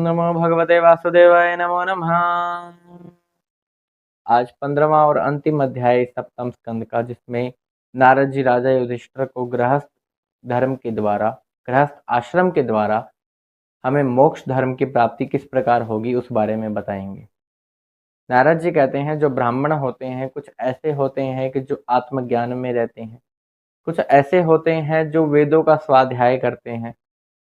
नमो भगवते वासुदेवाय नमो नमः। आज 15वां और अंतिम अध्याय सप्तम स्कंद का, जिसमें नारद जी राजा युधिष्ठिर को गृहस्थ धर्म के द्वारा, गृहस्थ आश्रम के द्वारा हमें मोक्ष धर्म की प्राप्ति किस प्रकार होगी उस बारे में बताएंगे। नारद जी कहते हैं, जो ब्राह्मण होते हैं कुछ ऐसे होते हैं कि जो आत्मज्ञान में रहते हैं, कुछ ऐसे होते हैं जो वेदों का स्वाध्याय करते हैं,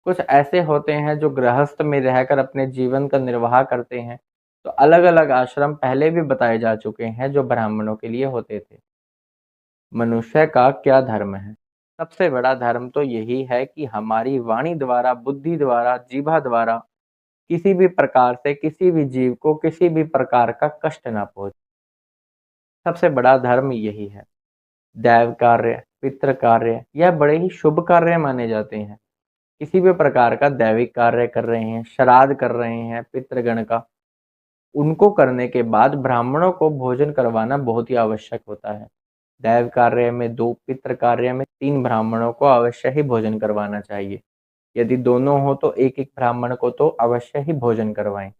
कुछ ऐसे होते हैं जो गृहस्थ में रहकर अपने जीवन का निर्वाह करते हैं। तो अलग अलग आश्रम पहले भी बताए जा चुके हैं जो ब्राह्मणों के लिए होते थे। मनुष्य का क्या धर्म है? सबसे बड़ा धर्म तो यही है कि हमारी वाणी द्वारा, बुद्धि द्वारा, जीभा द्वारा किसी भी प्रकार से किसी भी जीव को किसी भी प्रकार का कष्ट ना पहुंचे। सबसे बड़ा धर्म यही है। दैव कार्य, पितृ कार्य, यह बड़े ही शुभ कार्य माने जाते हैं। किसी भी प्रकार का दैविक कार्य कर रहे हैं, श्राद्ध कर रहे हैं पितृगण का, उनको करने के बाद ब्राह्मणों को भोजन करवाना बहुत ही आवश्यक होता है। दैव कार्य में 2, पितृ कार्य में 3 ब्राह्मणों को अवश्य ही भोजन करवाना चाहिए। यदि दोनों हो तो एक एक ब्राह्मण को तो अवश्य ही भोजन करवाएं।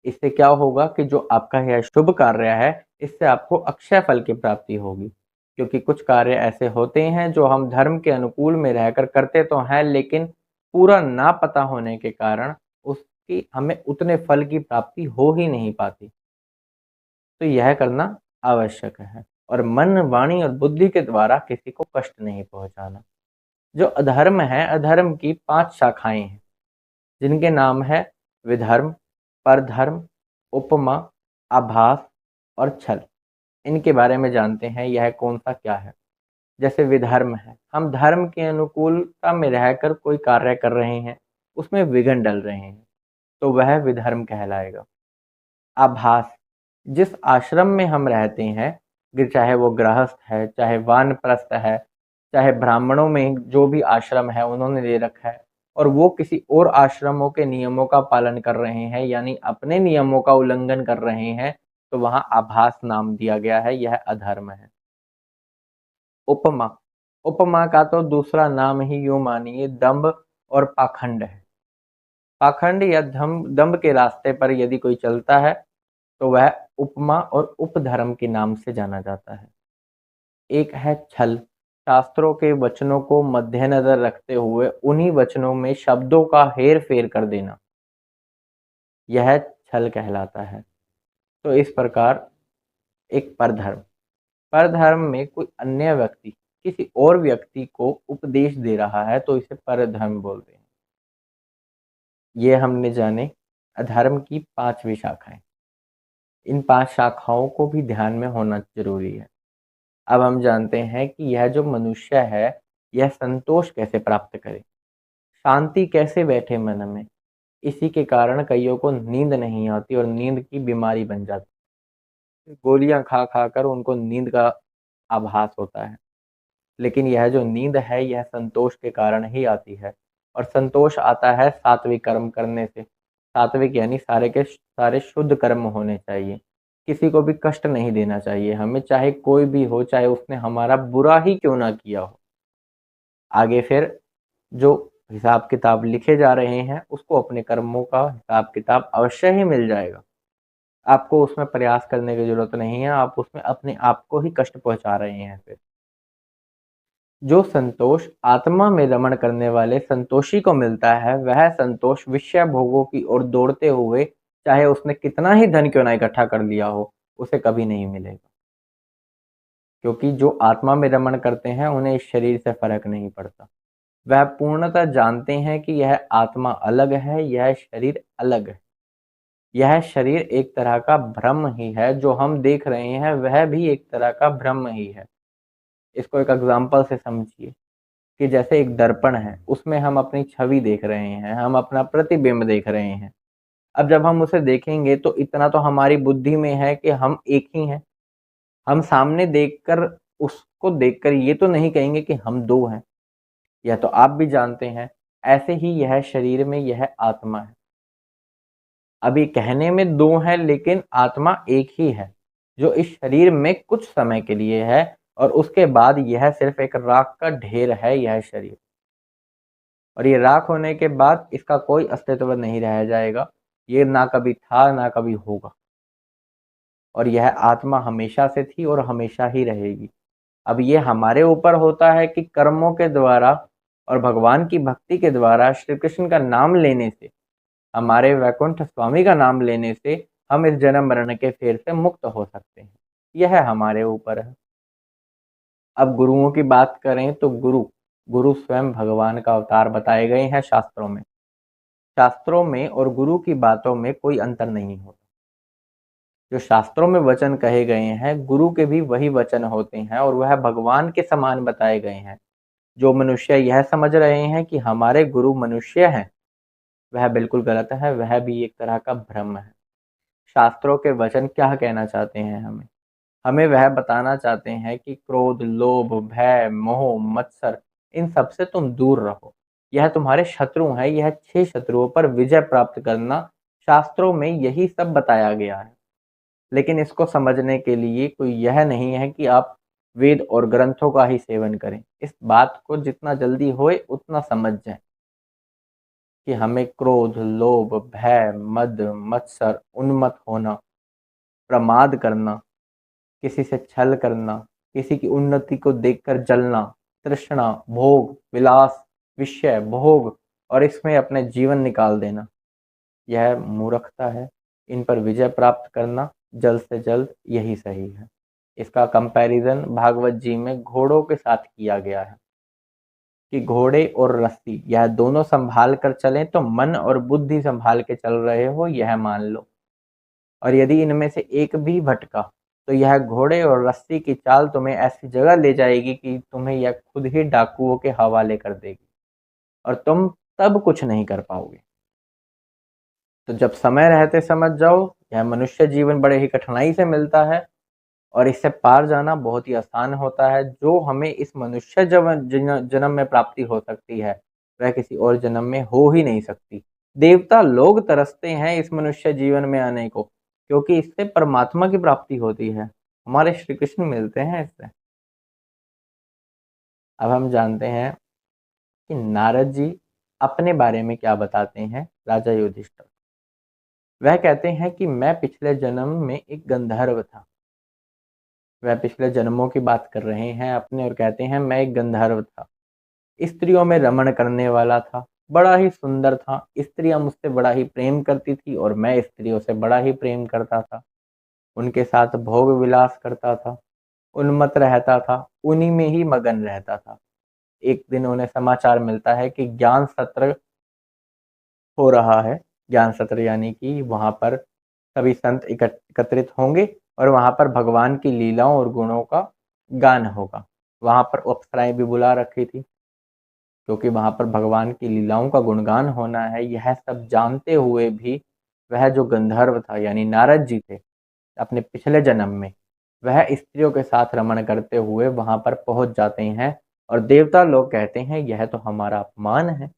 इससे क्या होगा कि जो आपका यह शुभ कार्य है, इससे आपको अक्षय फल की प्राप्ति होगी। क्योंकि कुछ कार्य ऐसे होते हैं जो हम धर्म के अनुकूल में रहकर करते तो हैं, लेकिन पूरा ना पता होने के कारण उसकी हमें उतने फल की प्राप्ति हो ही नहीं पाती। तो यह करना आवश्यक है, और मन, वाणी और बुद्धि के द्वारा किसी को कष्ट नहीं पहुंचाना। जो अधर्म है, अधर्म की 5 शाखाएं हैं, जिनके नाम है विधर्म, परधर्म, उपमा, आभास और छल। इनके बारे में जानते हैं, यह कौन सा क्या है। जैसे विधर्म है, हम धर्म के अनुकूलता में रहकर कोई कार्य कर रहे हैं, उसमें विघ्न डल रहे हैं, तो वह विधर्म कहलाएगा। आभास, जिस आश्रम में हम रहते हैं, चाहे वो गृहस्थ है, चाहे वानप्रस्थ है, चाहे ब्राह्मणों में जो भी आश्रम है उन्होंने ले रखा है, और वो किसी और आश्रमों के नियमों का पालन कर रहे हैं, यानी अपने नियमों का उल्लंघन कर रहे हैं, तो वहां आभास नाम दिया गया है, यह अधर्म है। उपमा, उपमा का तो दूसरा नाम ही यूं मानिए दंभ और पाखंड है। पाखंड या दंभ के रास्ते पर यदि कोई चलता है तो वह उपमा और उपधर्म के नाम से जाना जाता है। एक है छल, शास्त्रों के वचनों को मद्देनजर रखते हुए उन्हीं वचनों में शब्दों का हेर फेर कर देना, यह छल कहलाता है। तो इस प्रकार एक परधर्म, परधर्म में कोई अन्य व्यक्ति किसी और व्यक्ति को उपदेश दे रहा है तो इसे परधर्म बोलते हैं। ये हमने जाने अधर्म की 5वीं शाखाएं। इन 5 शाखाओं को भी ध्यान में होना जरूरी है। अब हम जानते हैं कि यह जो मनुष्य है, यह संतोष कैसे प्राप्त करे, शांति कैसे बैठे मन में। इसी के कारण कईयों को नींद नहीं आती और नींद की बीमारी बन जाती है। गोलियां खा खा कर उनको नींद का आभास होता है, लेकिन यह जो नींद है यह संतोष के कारण ही आती है। और संतोष आता है सात्विक कर्म करने से। सात्विक यानी सारे के सारे शुद्ध कर्म होने चाहिए। किसी को भी कष्ट नहीं देना चाहिए हमें, चाहे कोई भी हो, चाहे उसने हमारा बुरा ही क्यों ना किया हो। आगे फिर जो हिसाब किताब लिखे जा रहे हैं, उसको अपने कर्मों का हिसाब किताब अवश्य ही मिल जाएगा। आपको उसमें प्रयास करने की जरूरत नहीं है, आप उसमें अपने आप को ही कष्ट पहुंचा रहे हैं। फिर जो संतोष आत्मा में रमण करने वाले संतोषी को मिलता है, वह संतोष विषय भोगों की ओर दौड़ते हुए, चाहे उसने कितना ही धन क्यों ना इकट्ठा कर लिया हो, उसे कभी नहीं मिलेगा। क्योंकि जो आत्मा में रमण करते हैं उन्हें इस शरीर से फर्क नहीं पड़ता। वह पूर्णतः जानते हैं कि यह आत्मा अलग है, यह शरीर अलग है। यह शरीर एक तरह का भ्रम ही है, जो हम देख रहे हैं वह भी एक तरह का भ्रम ही है। इसको एक एग्जाम्पल से समझिए कि जैसे एक दर्पण है, उसमें हम अपनी छवि देख रहे हैं, हम अपना प्रतिबिंब देख रहे हैं। अब जब हम उसे देखेंगे तो इतना तो हमारी बुद्धि में है कि हम एक ही हैं। हम सामने देखकर, उसको देखकर ये तो नहीं कहेंगे कि हम 2 हैं। यह तो आप भी जानते हैं। ऐसे ही यह शरीर में यह आत्मा है। अभी कहने में 2 है, लेकिन आत्मा एक ही है, जो इस शरीर में कुछ समय के लिए है, और उसके बाद यह सिर्फ एक राख का ढेर है, यह शरीर। और ये राख होने के बाद इसका कोई अस्तित्व नहीं रह जाएगा। ये ना कभी था ना कभी होगा, और यह आत्मा हमेशा से थी और हमेशा ही रहेगी। अब ये हमारे ऊपर होता है कि कर्मों के द्वारा और भगवान की भक्ति के द्वारा श्री कृष्ण का नाम लेने से, हमारे वैकुंठ स्वामी का नाम लेने से हम इस जन्म मरण के फेर से मुक्त हो सकते हैं। यह हमारे ऊपर है। अब गुरुओं की बात करें तो गुरु स्वयं भगवान का अवतार बताए गए हैं शास्त्रों में। शास्त्रों में और गुरु की बातों में कोई अंतर नहीं होता। जो शास्त्रों में वचन कहे गए हैं, गुरु के भी वही वचन होते हैं और वह भगवान के समान बताए गए हैं। जो मनुष्य यह समझ रहे हैं कि हमारे गुरु मनुष्य हैं, वह बिल्कुल गलत है। वह भी एक तरह का भ्रम है। शास्त्रों के वचन क्या कहना चाहते हैं हमें? हमें वह बताना चाहते हैं कि क्रोध, लोभ, भय, मोह, मत्सर, इन सब से तुम दूर रहो। यह तुम्हारे शत्रु हैं। यह 6 शत्रुओं पर विजय प्राप्त करना, शास्त्रों में यही सब बताया गया है। लेकिन इसको समझने के लिए कोई यह नहीं है कि आप वेद और ग्रंथों का ही सेवन करें। इस बात को जितना जल्दी होए उतना समझ जाएं कि हमें क्रोध, लोभ, भय, मद, मत्सर, उन्मत्त होना, प्रमाद करना, किसी से छल करना, किसी की उन्नति को देखकर जलना, तृष्णा, भोग, विलास, विषय, भोग और इसमें अपने जीवन निकाल देना, यह मूर्खता है। इन पर विजय प्राप्त करना जल्द से जल्द यही सही है। इसका कंपैरिजन भागवत जी में घोड़ों के साथ किया गया है कि घोड़े और रस्सी यह दोनों संभाल कर चलें तो मन और बुद्धि संभाल के चल रहे हो, यह मान लो। और यदि इनमें से एक भी भटका तो यह घोड़े और रस्सी की चाल तुम्हें ऐसी जगह ले जाएगी कि तुम्हें यह खुद ही डाकुओं के हवाले कर देगी और तुम तब कुछ नहीं कर पाओगे। तो जब समय रहते समझ जाओ, यह मनुष्य जीवन बड़े ही कठिनाई से मिलता है और इससे पार जाना बहुत ही आसान होता है। जो हमें इस मनुष्य जन्म में प्राप्ति हो सकती है, वह किसी और जन्म में हो ही नहीं सकती। देवता लोग तरसते हैं इस मनुष्य जीवन में आने को, क्योंकि इससे परमात्मा की प्राप्ति होती है। हमारे श्री कृष्ण मिलते हैं इससे। अब हम जानते हैं कि नारद जी अपने बारे में क्या बताते हैं राजा युधिष्ठिर। वह कहते हैं कि मैं पिछले जन्म में एक गंधर्व था। वह पिछले जन्मों की बात कर रहे हैं अपने और कहते हैं मैं एक गंधर्व था। स्त्रियों में रमण करने वाला था, बड़ा ही सुंदर था। स्त्रियां मुझसे बड़ा ही प्रेम करती थी और मैं स्त्रियों से बड़ा ही प्रेम करता था। उनके साथ भोग विलास करता था, उन्मत्त रहता था, उन्हीं में ही मगन रहता था। एक दिन उन्हें समाचार मिलता है कि ज्ञान सत्र हो रहा है। ज्ञान सत्र यानी कि वहां पर सभी संत एकत्रित होंगे और वहां पर भगवान की लीलाओं और गुणों का गान होगा। वहां पर अप्सराएं भी बुला रखी थी, क्योंकि वहां पर भगवान की लीलाओं का गुणगान होना है। यह सब जानते हुए भी वह जो गंधर्व था यानी नारद जी थे, अपने पिछले जन्म में वह स्त्रियों के साथ रमण करते हुए वहां पर पहुंच जाते हैं और देवता लोग कहते हैं यह तो हमारा अपमान है,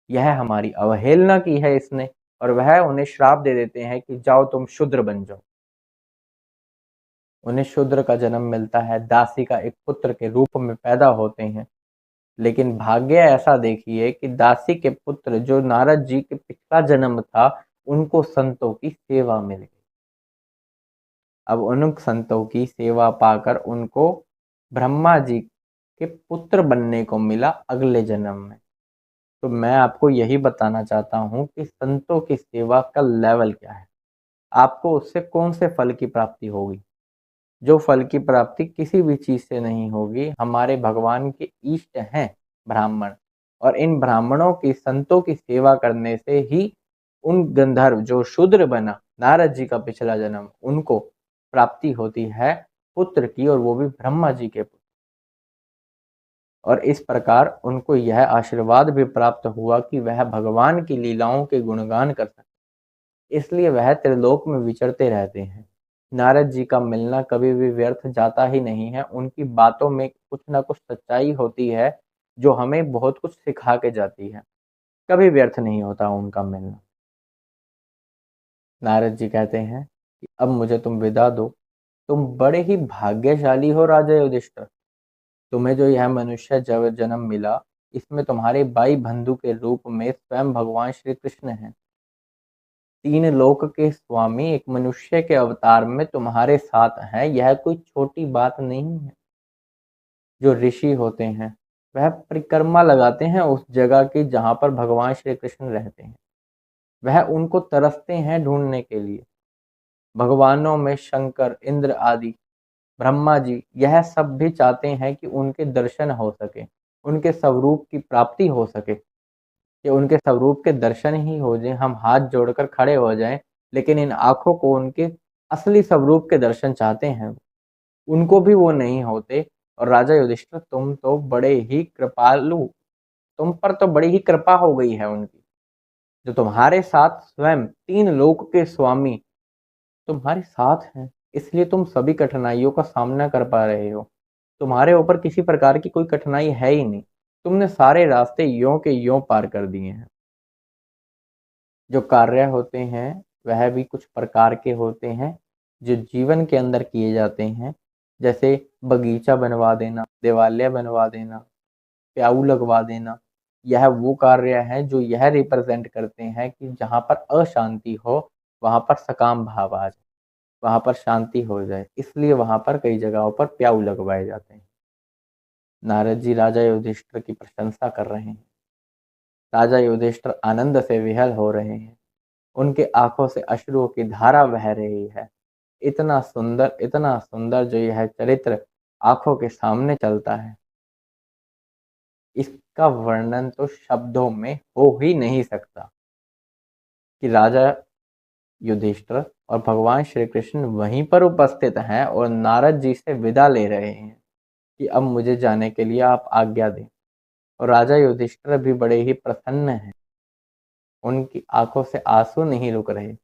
यह हमारी अवहेलना की है इसने। और वह उन्हें श्राप दे देते हैं कि जाओ तुम शूद्र बन जाओ। उन्हें शूद्र का जन्म मिलता है, दासी का एक पुत्र के रूप में पैदा होते हैं। लेकिन भाग्य ऐसा देखिए कि दासी के पुत्र जो नारद जी के पिछला जन्म था, उनको संतों की सेवा मिल गई। अब उन संतों की सेवा पाकर उनको ब्रह्मा जी के पुत्र बनने को मिला अगले जन्म में। तो मैं आपको यही बताना चाहता हूँ कि संतों की सेवा का लेवल क्या है, आपको उससे कौन से फल की प्राप्ति होगी। जो फल की प्राप्ति किसी भी चीज से नहीं होगी। हमारे भगवान के इष्ट हैं ब्राह्मण, और इन ब्राह्मणों की संतों की सेवा करने से ही उन गंधर्व जो शूद्र बना नारद जी का पिछला जन्म, उनको प्राप्ति होती है पुत्र की, और वो भी ब्रह्मा जी के पुत्र। और इस प्रकार उनको यह आशीर्वाद भी प्राप्त हुआ कि वह भगवान की लीलाओं के गुणगान कर सके, इसलिए वह त्रिलोक में विचरते रहते हैं। नारद जी का मिलना कभी भी व्यर्थ जाता ही नहीं है। उनकी बातों में कुछ ना कुछ सच्चाई होती है जो हमें बहुत कुछ सिखा के जाती है। कभी व्यर्थ नहीं होता उनका मिलना। नारद जी कहते हैं कि अब मुझे तुम विदा दो। तुम बड़े ही भाग्यशाली हो राजा युधिष्ठिर। तुम्हें जो यह मनुष्य जन्म मिला, इसमें तुम्हारे भाई बंधु के रूप में स्वयं भगवान श्री कृष्ण हैं। तीन लोक के स्वामी एक मनुष्य के अवतार में तुम्हारे साथ हैं, यह कोई छोटी बात नहीं है। जो ऋषि होते हैं वह परिक्रमा लगाते हैं उस जगह की जहाँ पर भगवान श्री कृष्ण रहते हैं। वह उनको तरसते हैं ढूंढने के लिए। भगवानों में शंकर, इंद्र आदि, ब्रह्मा जी, यह सब भी चाहते हैं कि उनके दर्शन हो सके, उनके स्वरूप की प्राप्ति हो सके, कि उनके स्वरूप के दर्शन ही हो जाए, हम हाथ जोड़कर खड़े हो जाएं, लेकिन इन आंखों को उनके असली स्वरूप के दर्शन चाहते हैं। उनको भी वो नहीं होते। और राजा युधिष्ठिर, तुम तो बड़े ही कृपालु, तुम पर तो बड़ी ही कृपा हो गई है उनकी, जो तुम्हारे साथ स्वयं तीन लोक के स्वामी तुम्हारे साथ हैं, इसलिए तुम सभी कठिनाइयों का सामना कर पा रहे हो। तुम्हारे ऊपर किसी प्रकार की कोई कठिनाई है ही नहीं। तुमने सारे रास्ते यों के यों पार कर दिए हैं। जो कार्य होते हैं वह भी कुछ प्रकार के होते हैं जो जीवन के अंदर किए जाते हैं, जैसे बगीचा बनवा देना, देवालय बनवा देना, प्याऊ लगवा देना। यह वो कार्य है जो यह रिप्रेजेंट करते हैं कि जहाँ पर अशांति हो वहाँ पर सकाम भाव आ जाए, वहाँ पर शांति हो जाए, इसलिए वहाँ पर कई जगहों पर प्याऊ लगवाए जाते हैं। नारद जी राजा युधिष्ठिर की प्रशंसा कर रहे हैं। राजा युधिष्ठिर आनंद से विहल हो रहे हैं। उनके आंखों से अश्रुओं की धारा बह रही है। इतना सुंदर जो यह चरित्र आंखों के सामने चलता है, इसका वर्णन तो शब्दों में हो ही नहीं सकता। कि राजा युधिष्ठिर और भगवान श्री कृष्ण वहीं पर उपस्थित हैं और नारद जी से विदा ले रहे हैं कि अब मुझे जाने के लिए आप आज्ञा दें। और राजा युधिष्ठिर भी बड़े ही प्रसन्न हैं, उनकी आंखों से आंसू नहीं रुक रहे।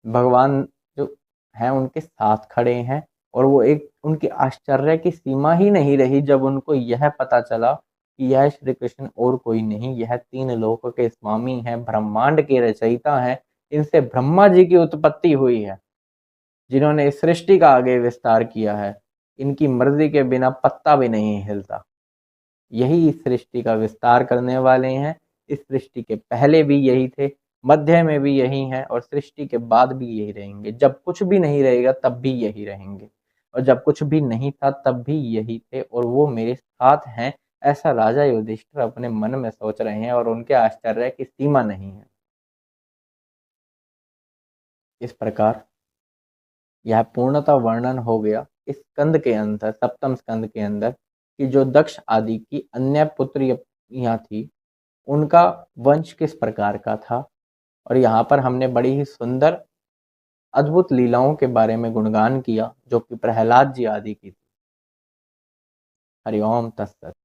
भगवान जो हैं उनके साथ खड़े हैं और वो एक उनकी आश्चर्य की सीमा ही नहीं रही जब उनको यह पता चला कि यह श्री कृष्ण और कोई नहीं, यह तीन लोक के स्वामी हैं, ब्रह्मांड के रचयिता हैं। इनसे ब्रह्मा जी की उत्पत्ति हुई है, जिन्होंने इस सृष्टि का आगे विस्तार किया है। इनकी मर्जी के बिना पत्ता भी नहीं हिलता। यही इस सृष्टि का विस्तार करने वाले हैं। इस सृष्टि के पहले भी यही थे, मध्य में भी यही हैं और सृष्टि के बाद भी यही रहेंगे। जब कुछ भी नहीं रहेगा तब भी यही रहेंगे, और जब कुछ भी नहीं था तब भी यही थे, और वो मेरे साथ हैं। ऐसा राजा युधिष्ठिर अपने मन में सोच रहे हैं और उनके आश्चर्य की सीमा नहीं है। इस प्रकार यह पूर्णतः वर्णन हो गया इस स्कंद के अंदर, सप्तम स्कंद के अंदर, कि जो दक्ष आदि की अन्य पुत्रियां थी उनका वंश किस प्रकार का था। और यहाँ पर हमने बड़ी ही सुंदर अद्भुत लीलाओं के बारे में गुणगान किया जो कि प्रहलाद जी आदि की थी। हरि ओम तत्सत।